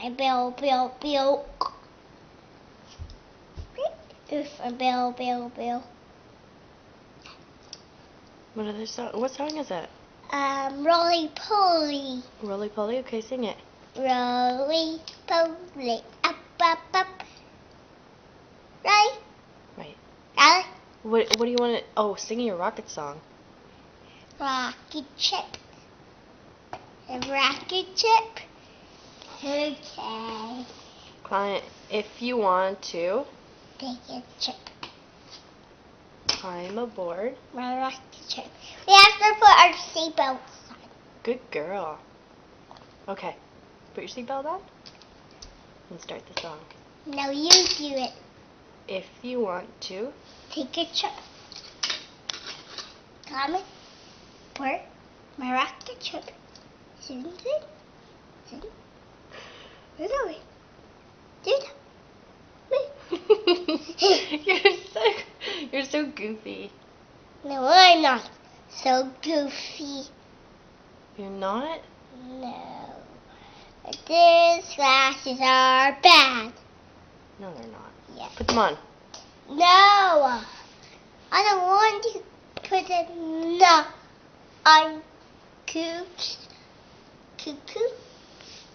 my bill, bill, bill. Oof, my bill, bill, bill. What song is that? Roly poly. Roly Poly? Okay, sing it. Roly poly, up, up, up. Right? Right. Right? What do you want to... Oh, singing your rocket song. Rocket ship. A rocket ship. Okay. Client, if you want to Take a chip. climb aboard. My rocket ship. We have to put our seatbelts on. Good girl. Okay, put your seatbelt on and start the song. Now you do it. If you want to Take a trip. Climb it. Port. My rocket ship. Soon, soon. Soon. Where's are we? Dude. You're so goofy. No, I'm not so goofy. You're not? No. These glasses are bad. No, they're not. Yeah. Put them on. No. I don't want to put it. No. I'm cuckoo. Cuckoo.